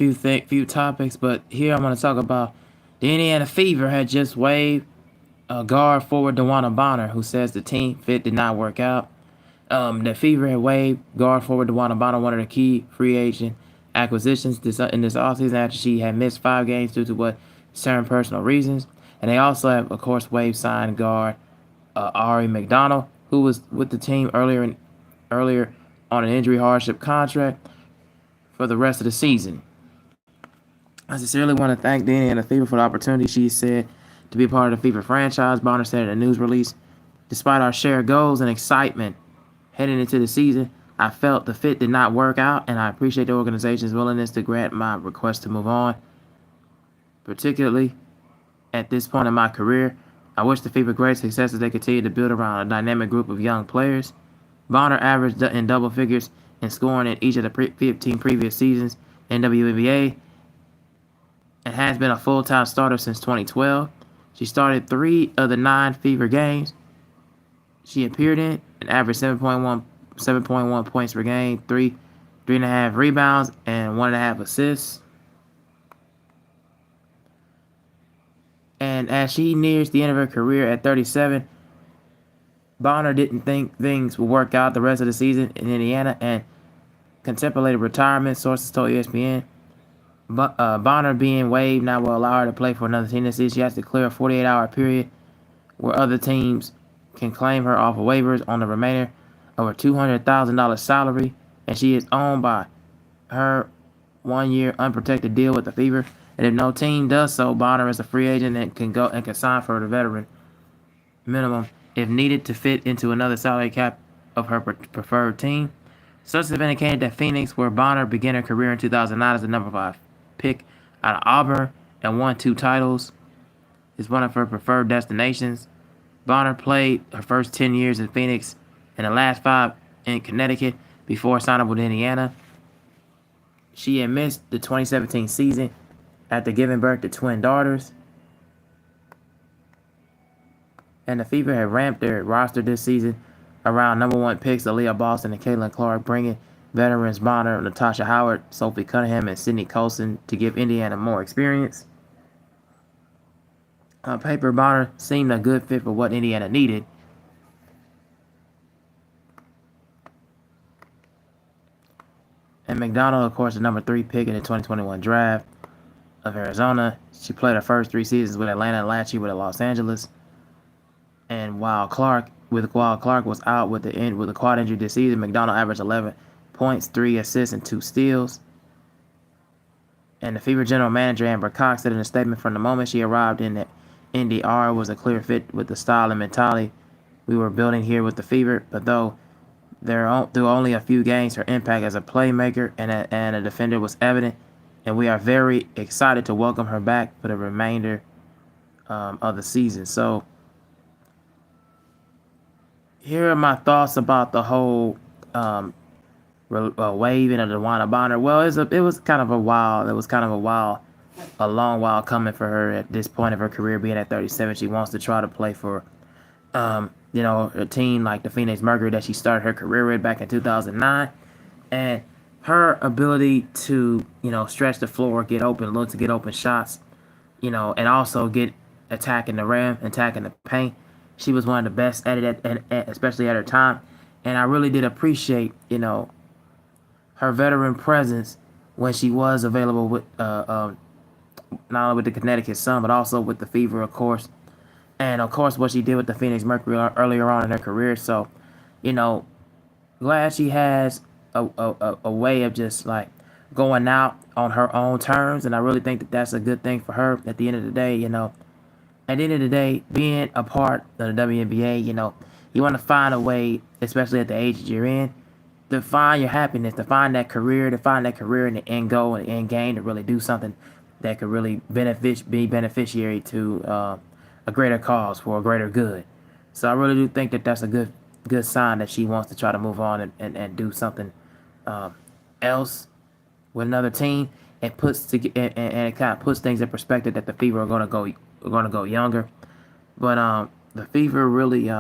few topics, but here I'm going to talk about the Indiana Fever had just waived guard forward DeWanna Bonner, who says the team fit did not work out. The Fever had waived guard forward DeWanna Bonner, one of the key free agent acquisitions in this offseason after she had missed 5 games due to certain personal reasons. And they also have, of course, waived signed guard Ari McDonald, who was with the team earlier on an injury hardship contract for the rest of the season. I sincerely want to thank Danny and the Fever for the opportunity she said to be a part of the Fever franchise. Bonner said in a news release, despite our shared goals and excitement heading into the season, I felt the fit did not work out, and I appreciate the organization's willingness to grant my request to move on. Particularly at this point in my career, I wish the Fever great success as they continue to build around a dynamic group of young players. Bonner averaged in double figures in scoring in each of the 15 previous seasons in WNBA and has been a full-time starter since 2012. She started 3 of the 9 Fever games she appeared in and averaged 7.1 points per game, 3.5 rebounds, and 1.5 assists. And as she nears the end of her career at 37, Bonner didn't think things would work out the rest of the season in Indiana and contemplated retirement, sources told ESPN. Bonner being waived now will allow her to play for another team this season. She has to clear a 48-hour period where other teams can claim her off of waivers on the remainder of her $200,000 salary, and she is owned by her 1-year unprotected deal with the Fever. And if no team does so, Bonner is a free agent and can sign for the veteran minimum if needed to fit into another salary cap of her preferred team. Sources have indicated that Phoenix, where Bonner began her career in 2009 as the number 5 pick out of Auburn and won 2 titles, is one of her preferred destinations. Bonner played her first 10 years in Phoenix and the last 5 in Connecticut before signing with Indiana. She had missed the 2017 season after giving birth to twin daughters. And the Fever had ramped their roster this season around number 1 picks Aaliyah Boston and Caitlin Clark, bringing veterans Bonner, Natasha Howard, Sophie Cunningham, and Sydney Colson to give Indiana more experience. On paper, Bonner seemed a good fit for what Indiana needed. And McDonald, of course, the number 3 pick in the 2021 draft of Arizona. She played her first 3 seasons with Atlanta and last year with Los Angeles. And while Clark was out with the quad injury this season, McDonald averaged 11 points, 3 assists, and 2 steals. And the Fever general manager Amber Cox said in a statement, from the moment she arrived in the NDR was a clear fit with the style and mentality we were building here with the Fever. But through only a few games, her impact as a playmaker and a defender was evident, and we are very excited to welcome her back for the remainder of the season. So here are my thoughts about the whole waiving of DeWanna Bonner. Well, it was kind of a long while coming for her at this point of her career, being at 37. She wants to try to play for, a team like the Phoenix Mercury that she started her career with back in 2009. And her ability to, stretch the floor, get open shots, and also get attacking the rim, attacking the paint. She was one of the best at it, especially at her time. And I really did appreciate, her veteran presence when she was available with not only with the Connecticut Sun, but also with the Fever, of course. And, of course, what she did with the Phoenix Mercury earlier on in her career. So, glad she has a way of just, going out on her own terms. And I really think that that's a good thing for her at the end of the day, At the end of the day, being a part of the WNBA, you want to find a way, especially at the age that you're in, to find your happiness, to find that career in the end goal and the end game, to really do something that could really be beneficiary to a greater cause, for a greater good. So I really do think that that's a good sign that she wants to try to move on and do something else with another team, and it kind of puts things in perspective that the Fever are going to go younger. But the Fever really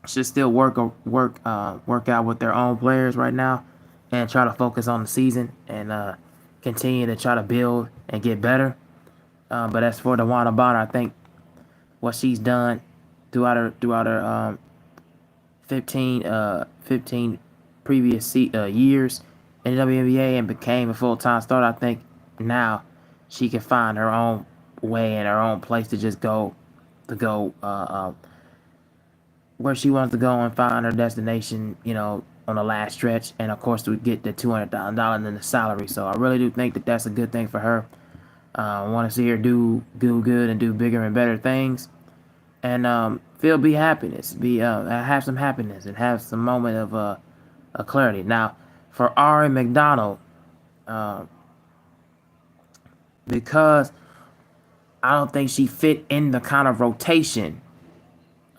should still work out with their own players right now and try to focus on the season and continue to try to build and get better. But as for DeWanna Bonner, I think what she's done throughout her 15 previous years in the WNBA and became a full-time starter, I think now she can find her own way and her own place to just go where she wants to go and find her destination, on the last stretch. And of course, we get the $200,000 in the salary. So I really do think that that's a good thing for her. I want to see her do good and do bigger and better things, and be happiness, have some happiness, and have some moment of clarity. Now, for Ari McDonald, because I don't think she fit in the kind of rotation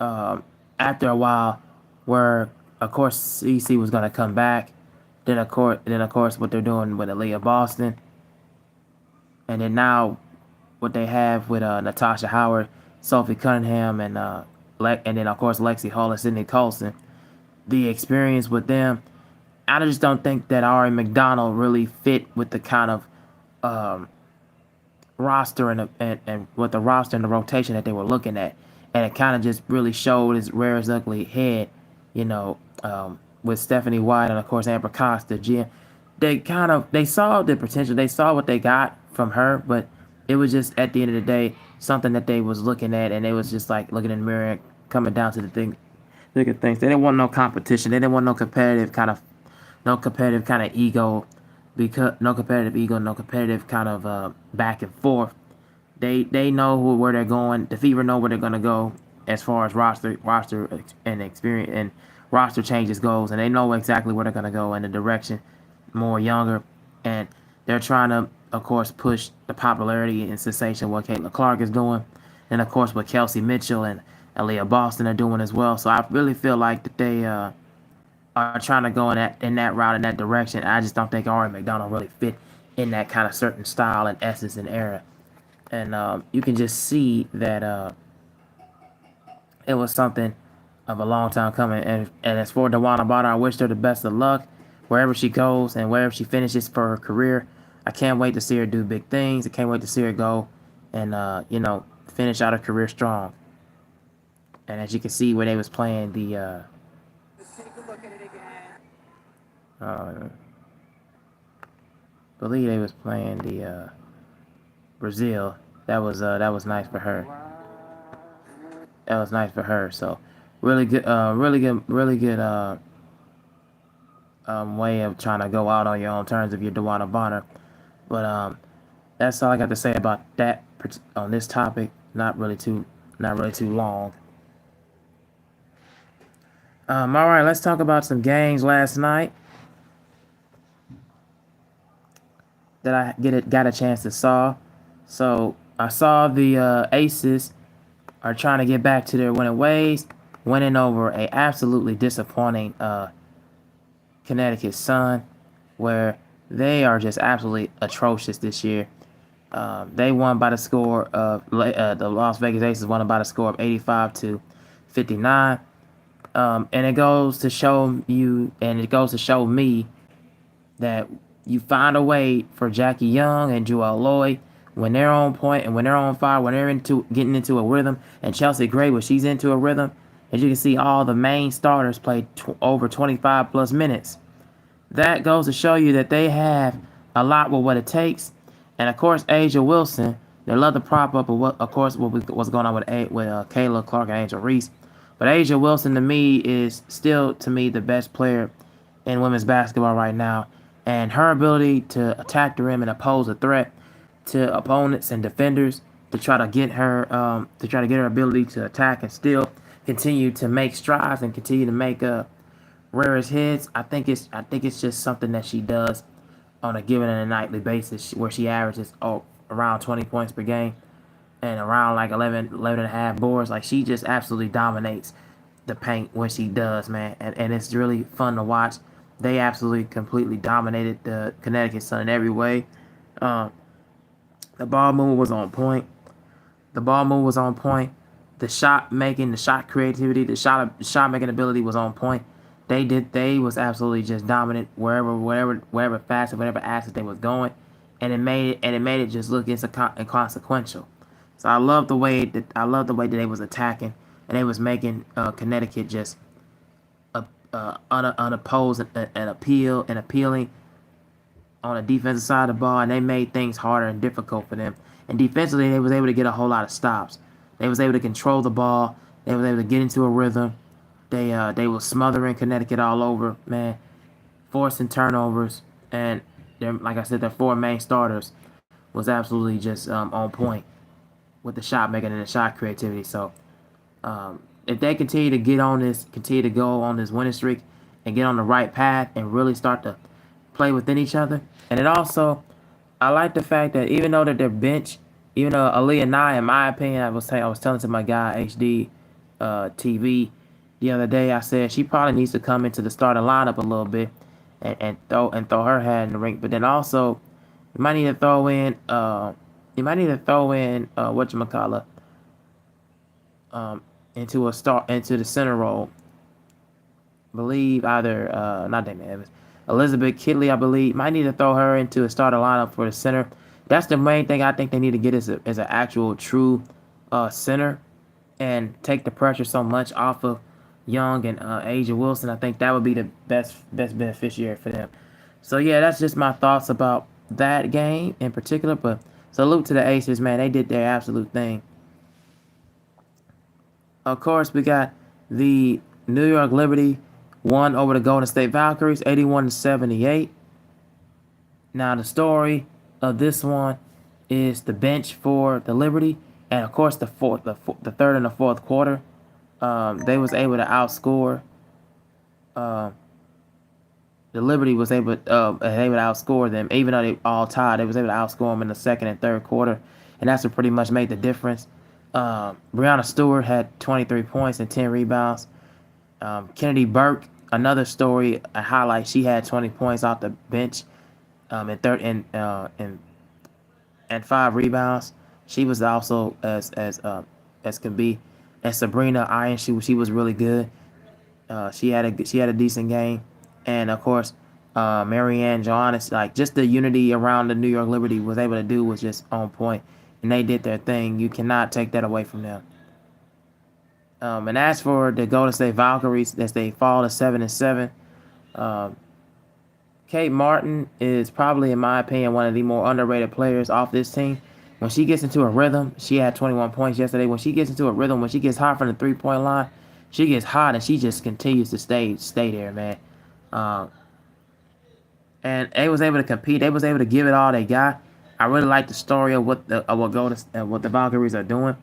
after a while, where of course CC was gonna come back, then of course what they're doing with Aaliyah Boston, and then now what they have with Natasha Howard, Sophie Cunningham, and then of course Lexi Hall and Sydney Colson. The experience with them, I just don't think that Ari McDonald really fit with the kind of roster and with the roster and the rotation that they were looking at, and it kind of just really showed his rear his ugly head, with Stephanie White and of course Amber Cox, the GM. They saw the potential, they saw what they got from her, but it was just at the end of the day something that they was looking at, and it was just like looking in the mirror and coming down to the thing, look at things. They didn't want no competition. They didn't want no competitive kind of ego, because no competitive kind of back and forth. They know where they're going. The Fever know where they're gonna go as far as roster and experience and roster changes goes, and they know exactly where they're gonna go in the direction more younger, and they're trying to of course push the popularity and sensation what Caitlin Clark is doing, and of course what Kelsey Mitchell and Aaliyah Boston are doing as well. So I really feel like that they are trying to go in that route, in that direction. I just don't think Ari McDonald really fit in that kind of certain style and essence and era. And you can just see that it was something of a long time coming. And as for DeWanna Bonner, I wish her the best of luck wherever she goes and wherever she finishes for her career. I can't wait to see her do big things. I can't wait to see her go and finish out her career strong. And as you can see, where they was playing the let's take a look at it again. Believe they was playing the Brazil. That was nice for her. That was nice for her. So really good way of trying to go out on your own terms if you're DeWanna Bonner. But that's all I got to say about that on this topic. Not really too long. All right, let's talk about some games last night that I got a chance to saw. So I saw the Aces are trying to get back to their winning ways, winning over a absolutely disappointing Connecticut Sun, where they are just absolutely atrocious this year. They won by the score of the Las Vegas Aces won by the score of 85-59. And it goes to show you, and it goes to show me that you find a way for Jackie Young and Jewel Lloyd when they're on point and when they're on fire, when they're getting into a rhythm, and Chelsea Gray when she's into a rhythm. As you can see, all the main starters played over 25 plus minutes. That goes to show you that they have a lot with what it takes. And of course, Asia Wilson, they love to prop up what's going on with Kayla Clark and Angel Reese. But Asia Wilson, to me, is still, the best player in women's basketball right now. And her ability to attack the rim and pose a threat to opponents and defenders, to try to get her ability to attack and still continue to make strides and continue to make rarest hits. I think it's just something that she does on a given and a nightly basis, where she averages around 20 points per game and around like 11 and a half boards. Like, she just absolutely dominates the paint when she does, man. And it's really fun to watch. They absolutely completely dominated the Connecticut Sun in every way. The ball movement was on point. The shot making, the shot creativity, the shot making ability was on point. They was absolutely just dominant wherever facet, whatever axis they was going. and it made it just look inconsequential. So I love the way that they was attacking, and they was making Connecticut just unopposed and appealing on the defensive side of the ball, and they made things harder and difficult for them. And defensively, they was able to get a whole lot of stops. They was able to control the ball. They was able to get into a rhythm. They was smothering Connecticut all over, man, forcing turnovers, and like I said, their four main starters was absolutely just on point with the shot making and the shot creativity. So if they continue to go on this winning streak and get on the right path and really start to play within each other, and it also, I like the fact that even though that their bench, even though Aaliyah Nye, in my opinion, I was telling to my guy HD TV the other day, I said she probably needs to come into the starting lineup a little bit and throw her hat in the ring. But then also, you might need to throw in whatchamacallit, into the center role. I believe either not Damon Evans, Elizabeth Kidley, I believe, might need to throw her into a starter lineup for the center. That's the main thing I think they need to get is an actual true center, and take the pressure so much off of Young and Asia Wilson. I think that would be the best beneficiary for them. So yeah, that's just my thoughts about that game in particular. But salute to the Aces, man. They did their absolute thing. Of course, we got the New York Liberty won over the Golden State Valkyries, 81-78. Now the story of this one is the bench for the Liberty, and of course the third and the fourth quarter, they was able to outscore. The Liberty was able to outscore them, even though they all tied. They was able to outscore them in the second and third quarter, and that's what pretty much made the difference. Breanna Stewart had 23 points and 10 rebounds. Kennedy Burke, another story, a highlight. She had 20 points off the bench, and 5 rebounds. She was also as can be. And Sabrina Iron, she was really good. She had a decent game, and of course, Marianne Johannes, like, just the unity around the New York Liberty was able to do was just on point, and they did their thing. You cannot take that away from them. And as for the Golden State Valkyries, as they fall to 7-7, Kate Martin is probably, in my opinion, one of the more underrated players off this team. When she gets into a rhythm, she had 21 points yesterday. When she gets into a rhythm, when she gets hot from the three-point line, she gets hot and she just continues to stay there, man. And they was able to compete. They was able to give it all they got. I really like the story of what the Valkyries are doing.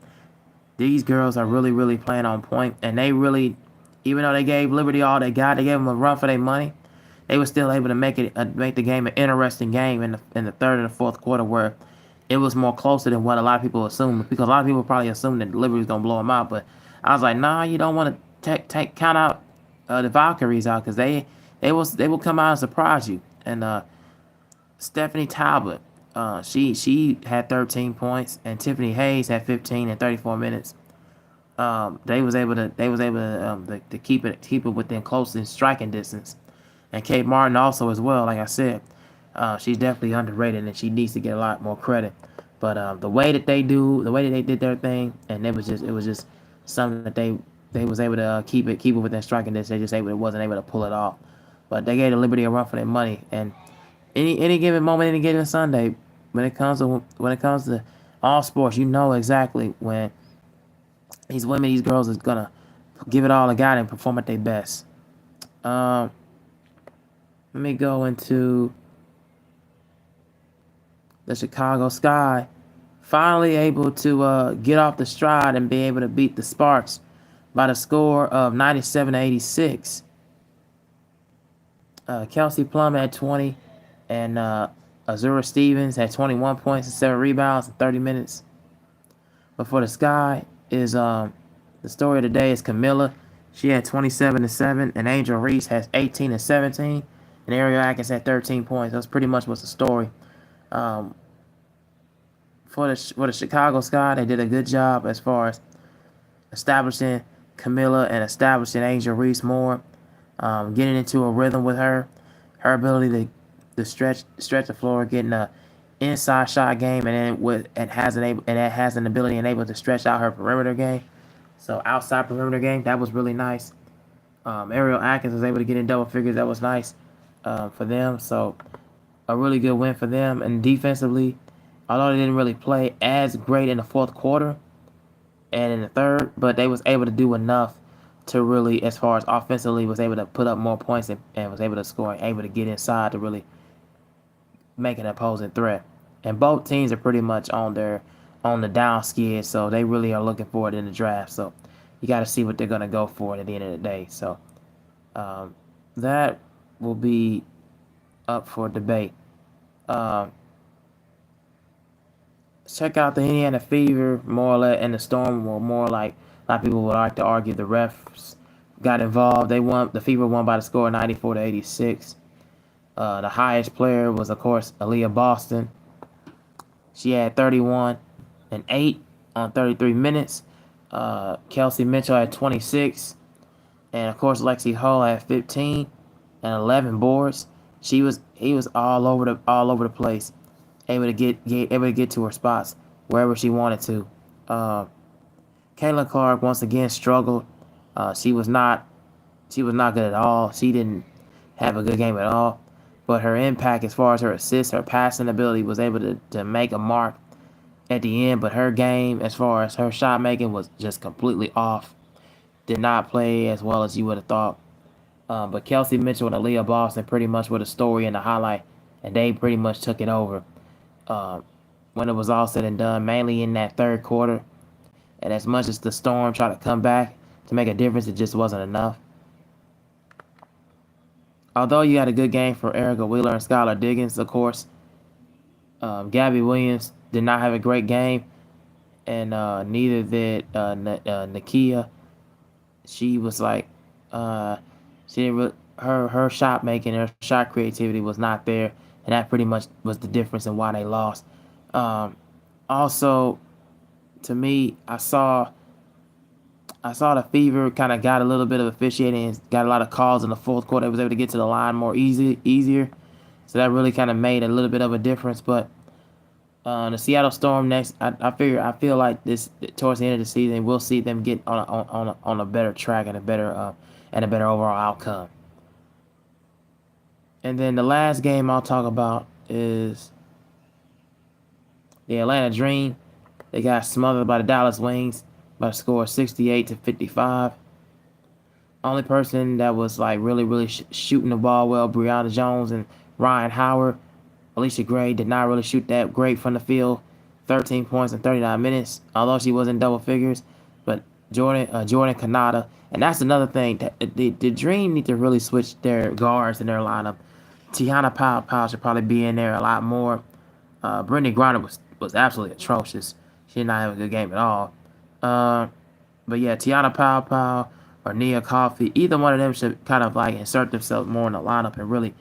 These girls are really, really playing on point, and they really, even though they gave Liberty all they got, they gave them a run for their money. They were still able to make the game an interesting game in the third and the fourth quarter, where it was more closer than what a lot of people assumed, because a lot of people probably assumed that Liberty was gonna blow them out. But I was like, nah, you don't want to count out the Valkyries out, because they will come out and surprise you. And Stephanie Talbot, she had 13 points, and Tiffany Hayes had 15 in 34 minutes. They was able to keep it within close in striking distance. And Kate Martin also as well. Like I said, she's definitely underrated, and she needs to get a lot more credit. But the way that they did their thing, and it was just something that they was able to keep it within striking distance. They just wasn't able to pull it off. But they gave the Liberty a run for their money. And any given moment, any given Sunday, when it comes to all sports, you know exactly when these girls is gonna give it all they got and perform at their best. Let me go into the Chicago Sky. Finally able to get off the stride and be able to beat the Sparks by the score of 97-86. Kelsey Plum had 20, and Azura Stevens had 21 points and 7 rebounds in 30 minutes. But for the Sky, is the story of the day is Camilla. She had 27-7, and Angel Reese has 18-17, and Ariel Atkins had 13 points. That's pretty much what's the story. For the Chicago Sky, they did a good job as far as establishing Camilla and establishing Angel Reese more, getting into a rhythm with her ability to stretch the floor, getting inside shot game, and has an ability and able to stretch out her perimeter game. So outside perimeter game, that was really nice. Ariel Atkins was able to get in double figures. That was nice for them. So a really good win for them. And defensively, although they didn't really play as great in the fourth quarter and in the third, but they was able to do enough to really, as far as offensively, was able to put up more points and was able to score and able to get inside to really make an opposing threat. And both teams are pretty much on the down skid, so they really are looking forward in the draft. So you got to see what they're gonna go for at the end of the day. So that will be up for debate. Um, Check out the Indiana Fever, more or less, and the Storm were more like a lot of people would like to argue the refs got involved. They won. The Fever won by the score 94-86. The highest player was, of course, Aaliyah Boston. She had 31 and 8 on 33 minutes. Kelsey Mitchell had 26, and of course Lexi Hull had 15 and 11 boards. He was all over the place, able to get to her spots wherever she wanted to. Caitlin Clark once again struggled. She was not good at all. She didn't have a good game at all. But her impact, as far as her assists, her passing ability, was able to make a mark at the end. But her game, as far as her shot making, was just completely off. Did not play as well as you would have thought. But Kelsey Mitchell and Aaliyah Boston pretty much were the story and the highlight, and they pretty much took it over when it was all said and done, mainly in that third quarter. And as much as the Storm tried to come back to make a difference, it just wasn't enough. Although you had a good game for Erica Wheeler and Skylar Diggins, of course, Gabby Williams did not have a great game, and neither did Nakia. She was like, she didn't really, her shot making, her shot creativity was not there, and that pretty much was the difference in why they lost. Also, to me, I saw the Fever kind of got a little bit of officiating and got a lot of calls in the fourth quarter. They was able to get to the line more easier. So that really kind of made a little bit of a difference. But the Seattle Storm next, I feel like this towards the end of the season, we'll see them get on a better track and a better overall outcome. And then the last game I'll talk about is the Atlanta Dream. They got smothered by the Dallas Wings by a score of 68-55. Only person that was like really shooting the ball well, Brianna Jones and Ryan Howard. Alicia Gray did not really shoot that great from the field. 13 points in 39 minutes, although she was in double figures. But Jordan Kanata, and that's another thing. The Dream need to really switch their guards in their lineup. Tiana Powell should probably be in there a lot more. Brittany Griner was absolutely atrocious. She did not have a good game at all. But yeah, Tiana Powell or Nia Coffey, either one of them should kind of like insert themselves more in the lineup and really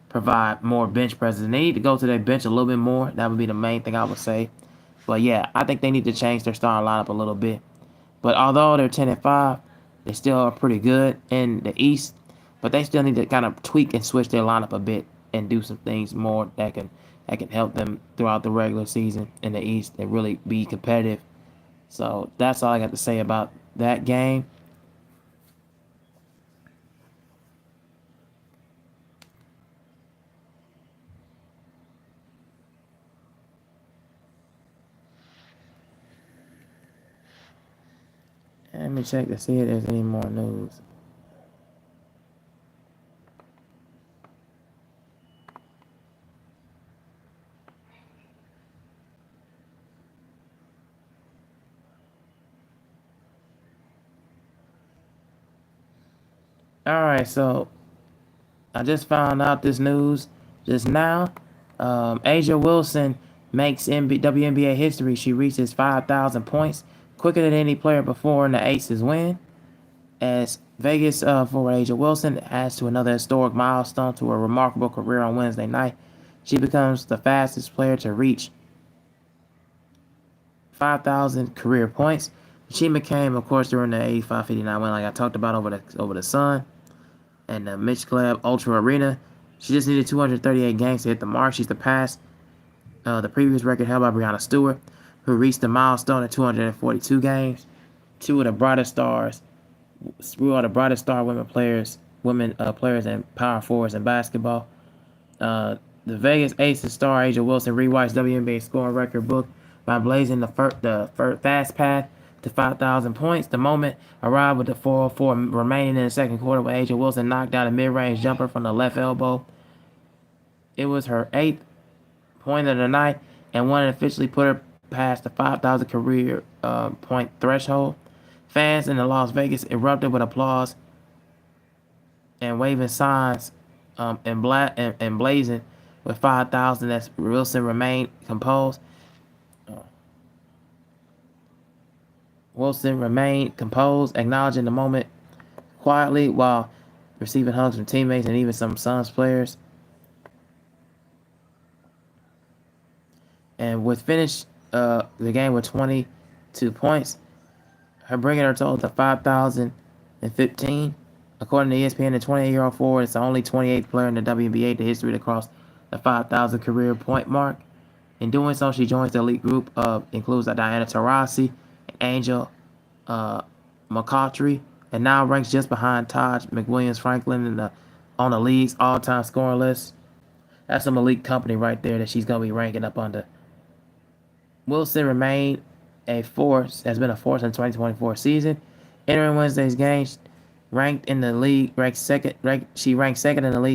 provide more bench presence. They need to go to their bench a little bit more. That would be the main thing I would say. But yeah, I think they need to change their starting lineup a little bit. But although they're 10-5, they still are pretty good in the East. But they still need to kind of tweak and switch their lineup a bit and do some things more that can help them throughout the regular season in the East and really be competitive. So that's all I got to say about that game. Let me check to see if there's any more news. Alright, so I just found out this news just now. Asia Wilson makes WNBA history. She reaches 5,000 points quicker than any player before in the Aces win. As Vegas for Asia Wilson adds to another historic milestone to her remarkable career on Wednesday night. She becomes the fastest player to reach 5,000 career points. She became, of course, during the 85-59 win, like I talked about over the Sun and the Mitch Club Ultra Arena. She just needed 238 games to hit the mark. She surpassed the previous record held by Breanna Stewart, who reached the milestone at 242 games. Two of the brightest stars, women players and power forwards in basketball. The Vegas Aces star A'ja Wilson rewrites WNBA scoring record book by blazing the fast path to 5,000 points. The moment arrived with the 4:04 remaining in the second quarter, when A'ja Wilson knocked down a mid-range jumper from the left elbow. It was her 8th point of the night and one that officially put her past the 5,000 career point threshold. Fans in the Las Vegas erupted with applause and waving signs and blazing with 5,000 as Wilson remained composed. Acknowledging the moment quietly while receiving hugs from teammates and even some Suns players. And with the game with 22 points, her bringing her total to 5,015. According to ESPN, the 28-year-old forward is the only 28th player in the WNBA to history to cross the 5,000 career point mark. In doing so, she joins the elite group includes Diana Taurasi and Angel McCoughtry, and now ranks just behind Taj McWilliams-Franklin on the league's all-time scoring list. That's some elite company right there that she's going to be ranking up under. Wilson has been a force in the 2024 season. Entering Wednesday's game, she ranked second in the league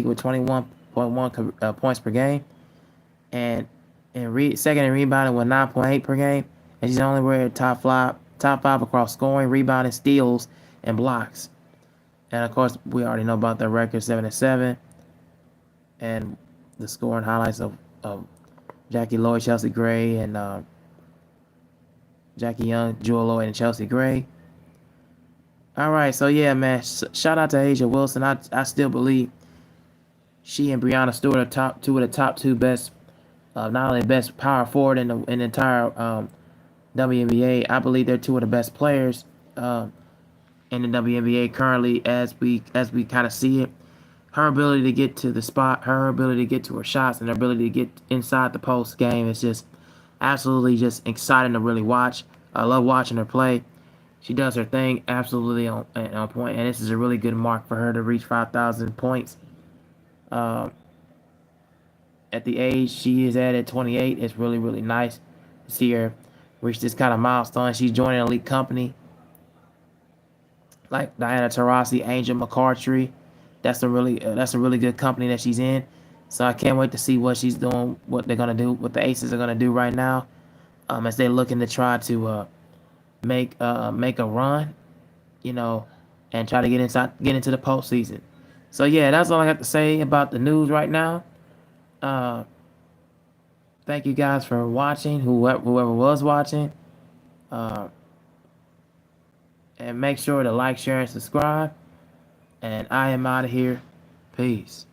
with 21.1 points per game, and second in rebounding with 9.8 per game. And she's only rated top five across scoring, rebounding, steals, and blocks. And of course, we already know about their record 7-7, and the scoring highlights of Jackie Lloyd, Chelsea Gray, and Jackie Young, Jewel Lloyd, and Chelsea Gray. All right, so yeah, man, shout out to A'ja Wilson. I still believe she and Breanna Stewart are two of the top two best, not only the best power forward in the entire WNBA. I believe they're two of the best players in the WNBA currently, as we kind of see it. Her ability to get to the spot, her ability to get to her shots, and her ability to get inside the post game is just absolutely just exciting to really watch. I love watching her play. She does her thing absolutely on point, and this is a really good mark for her to reach 5,000 points. At the age she is at 28, it's really, really nice to see her reach this kind of milestone. She's joining an elite company like Diana Taurasi, Angel McCoughtry. That's a really good company that she's in. So I can't wait to see what she's doing, what they're gonna do, what the Aces are gonna do right now, as they're looking to try to make a run, and try to get into the postseason. So yeah, that's all I have to say about the news right now. Thank you guys for watching, whoever was watching, and make sure to like, share, and subscribe. And I am out of here. Peace.